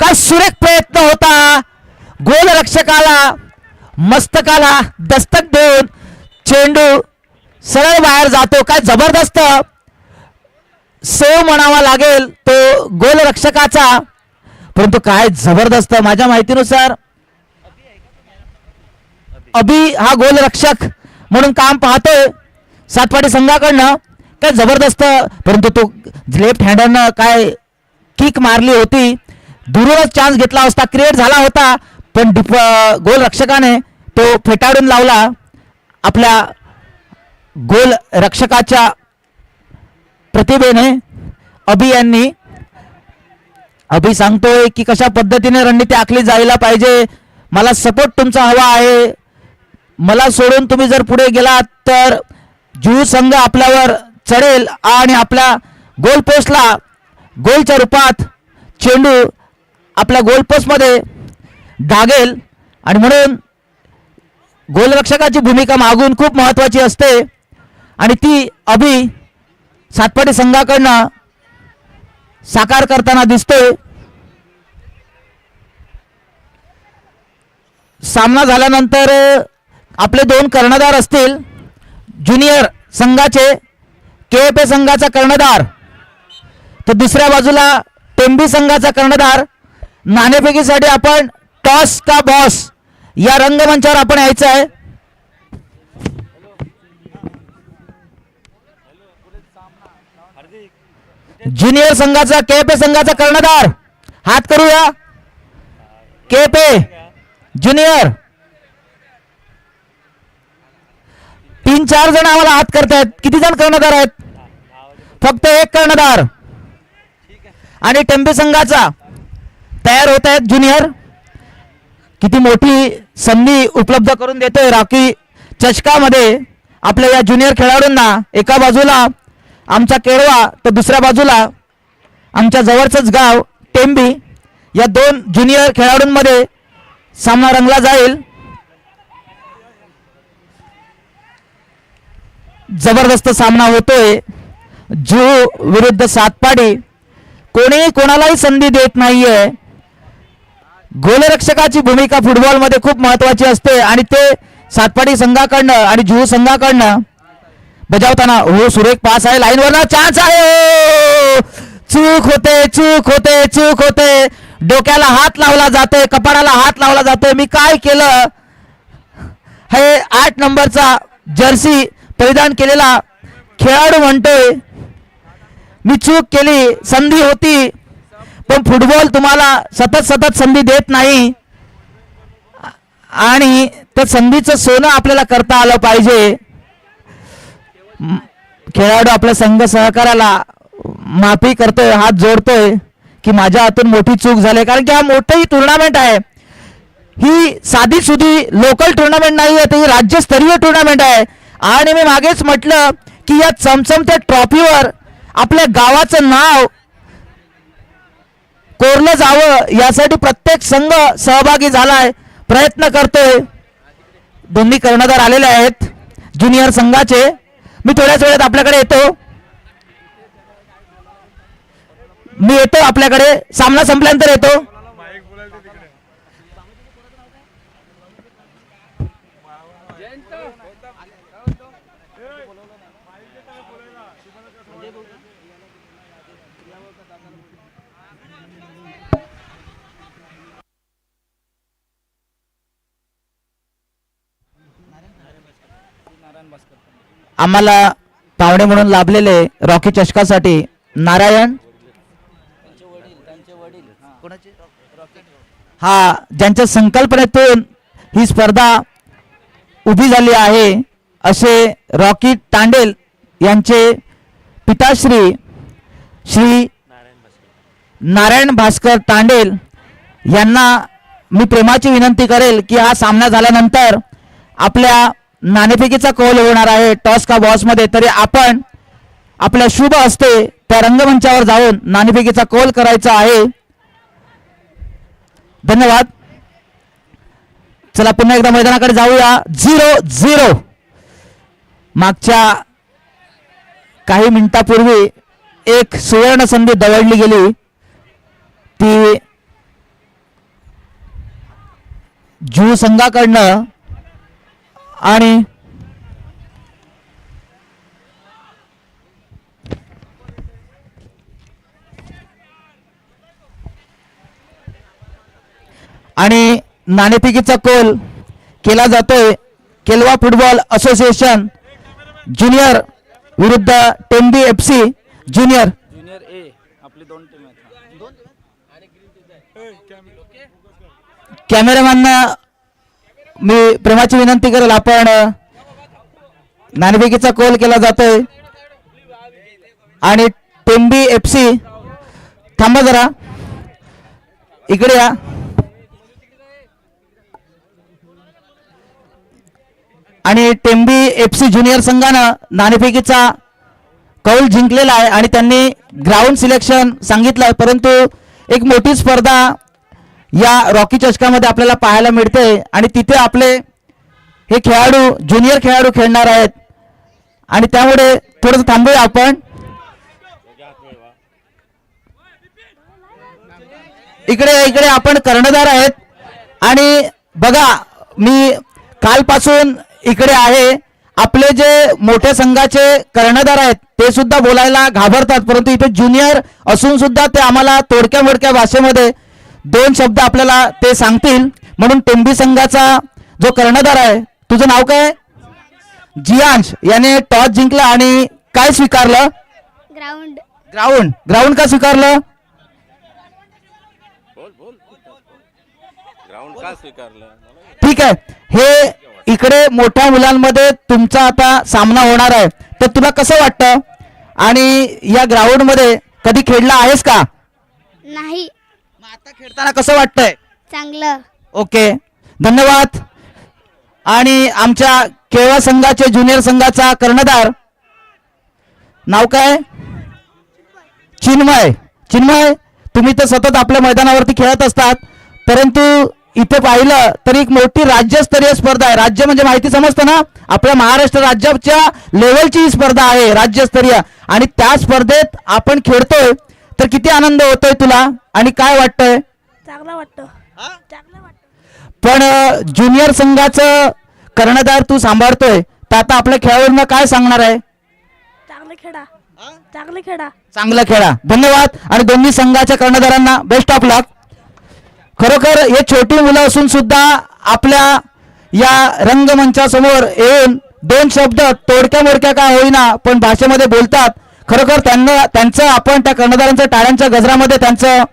काय सुरेख प्रयत्न होता. गोलरक्षकाला मस्तकाला दस्तक देऊन चेंडू सरळ बाहेर जातो. काय जबरदस्त सेव म्हणावा लागेल तो गोलरक्षकाचा, परंतु काय जबरदस्त. माझ्या माहितीनुसार अभि हा गोलरक्षक म्हणून काम पाहतोय सातपाडी संघाकडनं. काय जबरदस्त, परंतु तो लेफ्ट हँडरनं काय किक मारली होती. दुरूनच चान्स घेतला असता, क्रिएट झाला होता, पण गोलरक्षकाने तो फेटाळून लावला. आपल्या गोलरक्षकाच्या प्रतिभेने अभि यांनी. अभि सांगतोय की कशा पद्धतीने रणनीती आखली जायला पाहिजे. मला सपोर्ट तुमचा हवा आहे. मला सोडून तुम्ही जर पुढे गेलात तर जू संघ आपल्यावर चढेल आणि आपल्या गोल पोस्टला गोलच्या रूपात चेंडू आपल्या गोल पोस्टमध्ये डागेल. आणि म्हणून गोलरक्षकाची भूमिका मागून खूप महत्त्वाची असते आणि ती अभि सातपाडी संघाकडनं साकार करताना दिसतोय. सामना झाल्यानंतर आपले 2 कर्णधार असतील. ज्युनियर संघाचे KFA संघाचा कर्णधार, तर दुसऱ्या बाजूला टेंबी संघाचा कर्णधार. नाणेफेकीसाठी आपण टॉस का बॉस या रंगमंचावर आपण यायचं आहे. ज्युनियर संघाचा KFA संघाचा कर्णधार हात करूया. केपे ज्युनियर 3-4 जण आम्हाला हात करतायत. किती जण कर्णधार आहेत? फक्त एक कर्णधार. आणि टेंबे संघाचा तयार होत आहेत ज्युनियर. किती मोठी संधी उपलब्ध करून देतोय रॉकी चषकामध्ये आपल्या या ज्युनियर खेळाडूंना. एका बाजूला आमचा केळवा तर दुसऱ्या बाजूला आमच्या जवळचंच गाव टेंबी. या 2 ज्युनियर खेळाडूंमध्ये सामना रंगला जाईल. जबरदस्त सामना होतोय. जुहू विरुद्ध सातपाडी. कोणी कोणालाही संधी देत नाहीये. गोलरक्षकाची भूमिका फुटबॉलमध्ये खूप महत्वाची असते आणि ते सातपाडी संघाकडनं आणि जुहू संघाकडनं बजावताना. हो सुरेख पास आहे. लाईनवरनं चान्स आहे. चूक होते. डोक्याला हात लावला जातोय, कपाळाला हात लावला जातोय. मी काय केलं? हे 8 नंबरचा जर्सी परिधान केलेला खेळाडू म्हणतोय मी चूक केली. संधी होती पण फुटबॉल तुम्हाला सतत संधी देत नाही आणि त्या संधीचं सोनं आपल्याला करता आलं पाहिजे. खेळाडू आपल्या संघ सहकार्याला माफी करतोय, हात जोडतोय की माझ्या हातून मोठी चूक झाली. कारण की हा मोठी टुर्नामेंट आहे. ही साधी सुधी लोकल टुर्नामेंट नाही आहे, ही राज्यस्तरीय टुर्नामेंट आहे. आणि मी मागेच म्हटलं की या चमचमत्या ट्रॉफीवर आपल्या गावाचं नाव कोरलं जावं यासाठी प्रत्येक संघ सहभागी झालाय, प्रयत्न करतोय. दोन्ही कर्णधार आलेले आहेत ज्युनियर संघाचे. मी थोड्याच वेळात आपल्याकडे येतो. आपल्याकडे सामना संपल्यानंतर येतो. आम्हाला पाहुणे म्हणून लाभलेले रॉकी चषकासाठी नारायण हा ज्यांच्या संकल्पनेतून ही स्पर्धा उभी झाली आहे असे रॉकी तांडेल यांचे पिताश्री श्री नारायण भास्कर तांडेल यांना मी प्रेमाची विनंती करेल की हा सामना झाल्यानंतर आपल्या नाणेफेकीचा कौल होणार आहे टॉस का बॉस मध्ये. तरी आपण आपल्या शुभ हस्ते त्या रंगमंचावर जाऊन नाणेफेकीचा कौल करायचा आहे. धन्यवाद. चला पुन्हा एकदा मैदानाकडे जाऊया. 0-0 मागच्या काही मिनिटापूर्वी एक सुवर्ण संधी दवडली गेली. ती जुहू संघाकडनं आणि नाणेफेकीचा कौल केला जातोय. केलवा फुटबॉल असोसिएशन ज्युनियर विरुद्ध टेंबी FC ज्युनियर. ज्युनियर ए आपली 2 टीम आहेत. कॅमेरामॅनना मी प्रेमाची विनंती करेल आपण नाणेफेकीचा कौल केला जातोय आणि टेंबी FC थांबा जरा इकडे या. आणि टेंबी FC ज्युनियर संघानं नाणेफेकीचा कौल जिंकलेला आहे आणि त्यांनी ग्राउंड सिलेक्शन सांगितलं. परंतु एक मोठी स्पर्धा या रॉकी चषकामध्ये आपल्याला पाहायला मिळते आणि तिथे आपले हे खेळाडू ज्युनियर खेळाडू खेळणार आहेत आणि त्यामुळे थोडंसं थांबूया आपण. इकडे आपण कर्णधार आहेत आणि बघा मी कालपासून इकडे आहे. आपले जे मोठ्या संघाचे कर्णधार आहेत ते सुद्धा बोलायला घाबरतात, परंतु इथे ज्युनियर असून सुद्धा ते आम्हाला तोडक्या मोडक्या भाषेमध्ये 2 शब्द आपल्याला ते सांगतील. म्हणून टेंबी संघाचा जो कर्णधार आहे, तुझं नाव काय? जियांश याने टॉस जिंकला आणि काय स्वीकारलं? ग्राउंड का स्वीकारलं? ठीक आहे, हे इकडे मोठ्या मुलांमध्ये तुमचा आता सामना होणार आहे, तर तुला कसं वाटतं? आणि या ग्राउंड मध्ये कधी खेळला आहेस का? नाही. मग आता खेळताना कसं वाटतंय? चांगलं. ओके, धन्यवाद. आणि आमच्या केळवा संघाचे ज्युनियर संघाचा कर्णधार नाव काय? चिन्मय. चिन्मय, तुम्ही तर सतत आपल्या मैदानावरती खेळत असतात, परंतु इथे पाहिलं तर एक मोठी राज्यस्तरीय स्पर्धा आहे. राज्य म्हणजे माहिती समजतं ना, आपल्या महाराष्ट्र राज्याच्या लेवलची ही स्पर्धा आहे, राज्यस्तरीय. आणि त्या स्पर्धेत आपण खेळतोय, तर किती आनंद होतोय तुला आणि काय वाटतंय? चांगलं वाटतं. चांगलं वाटतं. पण ज्युनियर संघाचं कर्णधार तू सांभाळतोय, तर आता आपल्या खेळाडूंना काय सांगणार आहे? चांगलं खेळा. चांगलं खेळा. चांगलं खेळा. धन्यवाद. आणि दोन्ही संघाच्या कर्णधारांना बेस्ट ऑफ लक. खरोखर हे छोटी मुलं असून सुद्धा आपल्या या रंगमंचासमोर येऊन दोन शब्द तोडक्या मोडक्या काय होईना पण भाषेमध्ये बोलतात. खरोखर त्यांचं आपण त्या कर्णधारांच्या टाळ्यांच्या गजरामध्ये त्यांचं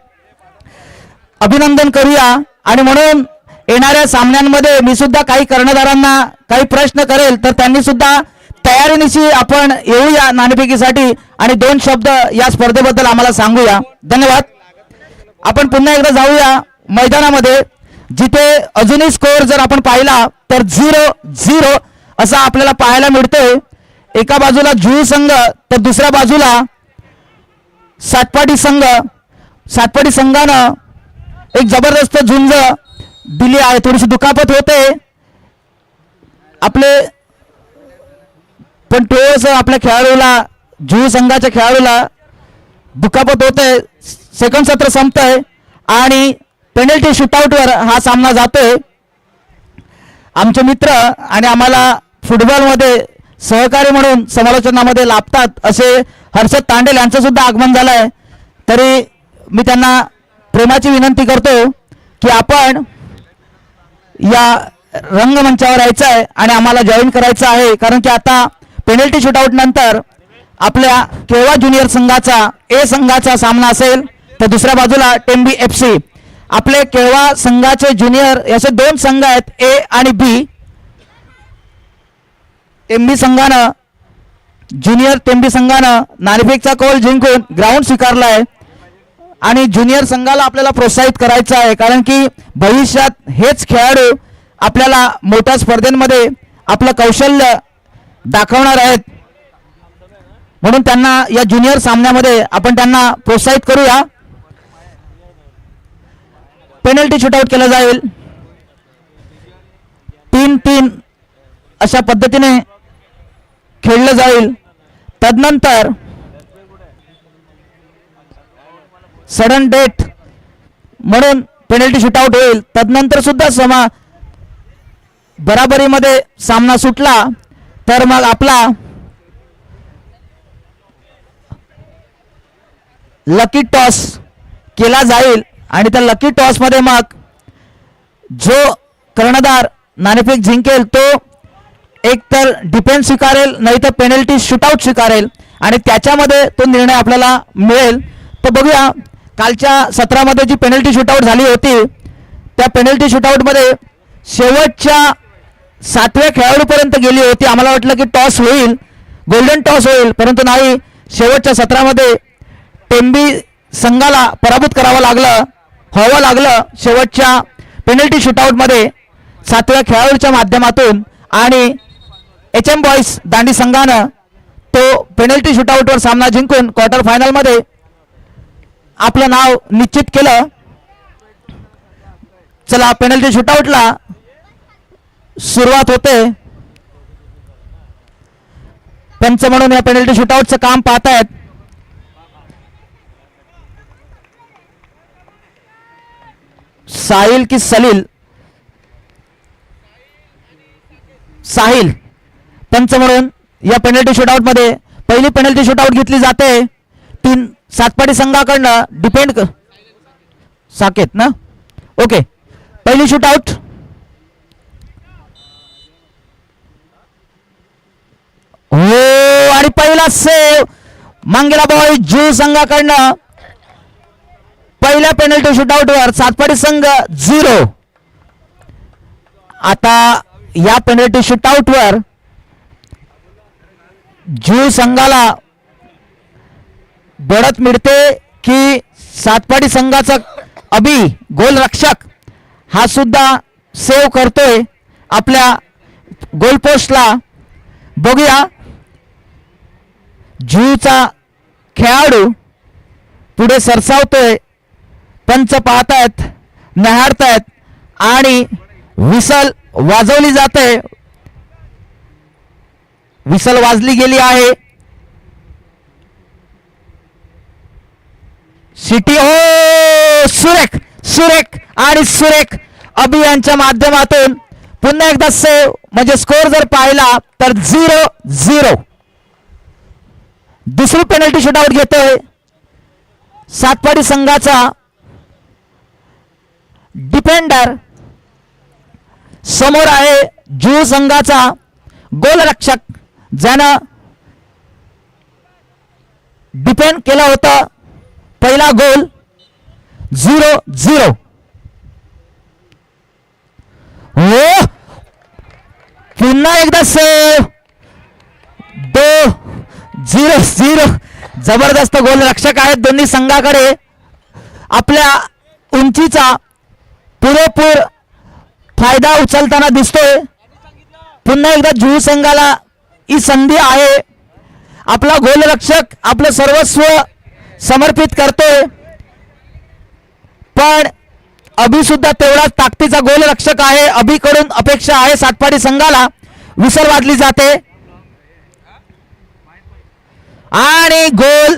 अभिनंदन करूया. आणि म्हणून येणाऱ्या सामन्यांमध्ये मी सुद्धा काही कर्णधारांना काही प्रश्न करेल, तर त्यांनी सुद्धा तयारीनिशी आपण येऊया नाणेफेकीसाठी आणि दोन शब्द या स्पर्धेबद्दल आम्हाला सांगूया. धन्यवाद. आपण पुन्हा एकदा जाऊया मैदानामध्ये, जिथे अजूनही स्कोअर जर आपण पाहिला तर 0-0 असा आपल्याला पाहायला मिळतोय. एका बाजूला जुळू संघ तर दुसऱ्या बाजूला सातपाडी संघ. सातपाडी संघानं एक जबरदस्त झुंज दिली आहे. थोडीशी दुखापत होते आपले, पण थोडस आपल्या खेळाडूला, जुळू संघाच्या खेळाडूला दुखापत होते. सेकंड सत्र संपतंय आणि पेनल्टी शूटआउटवर हा सामना जातोय. आमचे मित्र आणि आम्हाला फुटबॉलमध्ये सहकारी म्हणून समालोचनामध्ये लाभतात असे हर्षद तांडेल यांचं सुद्धा आगमन झालं आहे. तरी मी त्यांना प्रेमाची विनंती करतो की आपण या रंगमंचावर यायचं आहे आणि आम्हाला जॉईन करायचं आहे, कारण की आता पेनल्टी शूटआउट नंतर आपल्या केळवा ज्युनियर संघाचा ए संघाचा सामना असेल, तर दुसऱ्या बाजूला टेंबी FC. आपले केळवा संघाचे ज्युनियर असे दोन संघ आहेत, ए आणि बी. टेंबी संघानं, ज्युनियर टेंबी संघानं नाणेफेकचा कौल जिंकून ग्राउंड स्वीकारला आहे आणि ज्युनियर संघाला आपल्याला प्रोत्साहित करायचं आहे, कारण की भविष्यात हेच खेळाडू आपल्याला मोठ्या स्पर्धेमध्ये आपलं कौशल्य दाखवणार आहेत. म्हणून त्यांना या ज्युनियर सामन्यामध्ये आपण त्यांना प्रोत्साहित करूया. पेनल्टी शूटआउट केलं जाईल. 3-3 अशा पद्धतीने खेळलं जाईल. तदनंतर सडन डेथ म्हणून पेनल्टी शूटआउट होईल. तदनंतर सुद्धा बराबरीमध्ये सामना सुटला तर मग आपला लकी टॉस केला जाईल आणि त्या लकी टॉस मध्ये मग जो कर्णधार नाणेफेक जिंकेल तो एक तर डिफेन्स स्वीकारेल, नाही तर पेनल्टी शूटआउट स्वीकारेल आणि त्याच्यामध्ये तो निर्णय आपल्याला मिळेल. तर बघूया, कालच्या सत्रामध्ये जी पेनल्टी शूटआउट झाली होती त्या पेनल्टी शूटआउटमध्ये शेवटच्या 7व्या खेळाडूपर्यंत गेली होती. आम्हाला वाटलं की टॉस होईल, गोल्डन टॉस होईल, परंतु नाही. शेवटच्या सत्रामध्ये टेंबी संघाला पराभूत करावं लागलं शेवटच्या पेनल्टी शूटआउटमध्ये 7व्या खेळाडूच्या माध्यमातून. आणि HM बॉईज दांडी संघानं तो पेनल्टी शूटआउटवर सामना जिंकून क्वार्टर फायनलमध्ये आपलं नाव निश्चित केलं. चला, पेनल्टी शूटआउटला सुरुवात होते. पंच म्हणून या पेनल्टी शूटआउटचं काम पाहतायत. साहिल की सलील? साहिल पंच म्हणून या पेनल्टी शूटआउट मध्ये पहिली पेनल्टी शूटआउट घेतली जाते. 3 सातपाडी संघाकडनं डिपेंड साकेत ना. ओके, पहिली शूटआउट. हो, आणि पहिला सेव मांगेला बॉय जू संघाकडनं. पहिल्या पेनल्टी शूटआउटवर सातपाडी संघ 0. आता या पेनल्टी शूटआउटवर जू संघाला बढत मिळते की सातपाडी संघाचा अभि गोलरक्षक हा सुद्धा सेव्ह करतोय आपल्या गोलपोस्टला. बघूया जूचा खेळाडू पुढे सरसावतोय. पंच पाहतायत, न्याहाळतायत आणि विसल वाजवली जाते. विसल वाजली गेली आहे. सिटी हो सुरेख सुरेख आणि सुरेख अभियानच्या माध्यमातून पुन्हा एकदा सेव्ह, म्हणजे स्कोर जर पाहिला तर 0-0. दुसरी पेनल्टी शूटआउट घेतोय सातपाडी संघाचा डिफेंडर. समोर आहे जू संघाचा गोलरक्षक ज्यानं डिफेंड केला होता पहिला गोल. 0-0. हो पुन्हा एकदा सेव्ह. 2-0. जबरदस्त गोलरक्षक आहेत दोन्ही संघाकडे. आपल्या उंचीचा पुरेपूर फायदा उचलताना दिसतोय. पुन्हा एकदा जू संघाला ही संधी आहे. आपला गोलरक्षक आपलं सर्वस्व समर्पित करतोय, पण अभि सुद्धा तेवढाच ताकदीचा गोलरक्षक आहे. अभिकडून अपेक्षा आहे सातपाडी संघाला. विसर वाजली जाते आणि गोल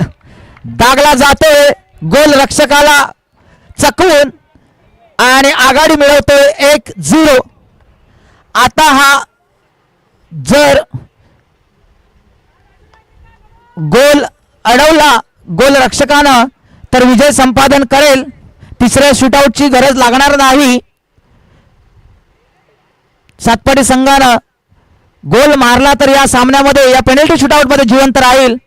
दागला जातोय गोलरक्षकाला चकवून आणि आघाडी मिळवतोय 1-0. आता हा जर गोल अडवला गोलरक्षकानं तर विजय संपादन करेल. तिसऱ्या शूटआउटची गरज लागणार नाही. सातपाडी संघानं गोल मारला तर या सामन्यामध्ये, या पेनल्टी शूटआउटमध्ये जिवंत राहील.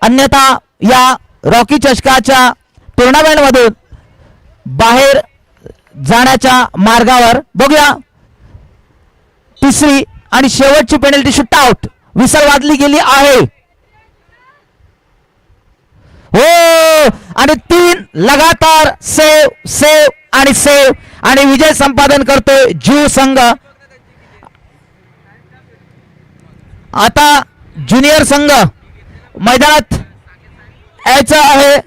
अन्यथा या रॉकी चषकाच्या टुर्नामेंटमधून बाहेर जाण्याच्या मार्गावर. बघूया तिसरी आणि शेवटची पेनल्टी शूटआउट. विसर वाजली गेली आहे. हो आणि 3 लगातार सेव सेव आणि सेव आणि विजय संपादन करतोय जू संघ. आता ज्युनियर संघ मैदानात यायचं आहे.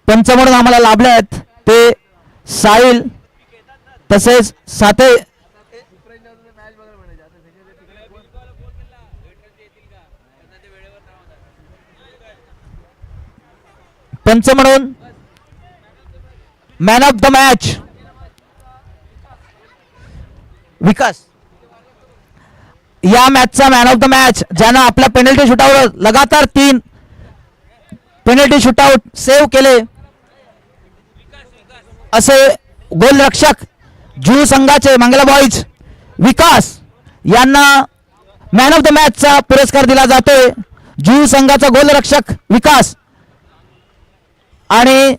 पंच म्हणून आम्हाला लाभले आहेत ते साहिल तसेच साथे. पंच म्हणून मॅन ऑफ द मॅच विकास. या मॅचचा मॅन ऑफ द मॅच ज्यानं आपल्या पेनल्टी शूटआउट लगातार 3 पेनल्टी शूटआउट सेव्ह केले असे गोलरक्षक जू संघाचे मंगला बॉईज विकास यांना मॅन ऑफ द मॅचचा पुरस्कार दिला जातोय. जू संघाचा गोलरक्षक विकास आणि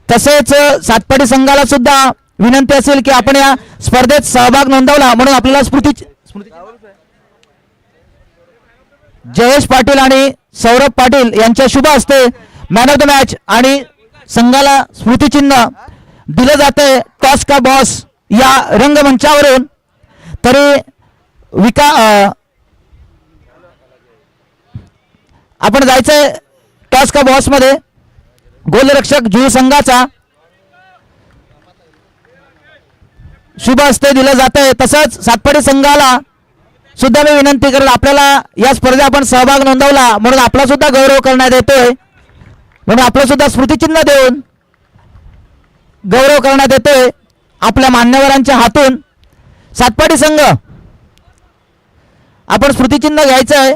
तसेच सातपाडी संघाला सुद्धा विनंती असेल की आपण या स्पर्धेत सहभाग नोंदवला म्हणून आपल्याला जयेश पाटील आणि सौरभ पाटील यांच्या शुभ हस्ते मॅन ऑफ द मॅच आणि संघाला स्मृतिचिन्ह दिलं जाते टॉस का बॉस या रंगमंचावरून. तरी आपण जायचंय टॉस का बॉस मध्ये. गोलरक्षक जू संघाचा शुभ हस्ते दिलं जातंय. तसंच सातपाडी संघाला सुद्धा मी विनंती करेल, आपल्याला या स्पर्धेत आपण सहभाग नोंदवला म्हणून आपला सुद्धा गौरव करण्यात येतोय, म्हणून आपलं सुद्धा स्मृतिचिन्ह देऊन गौरव करण्यात येतोय आपल्या मान्यवरांच्या हातून. सातपाडी संघ आपण स्मृतिचिन्ह घ्यायचं आहे.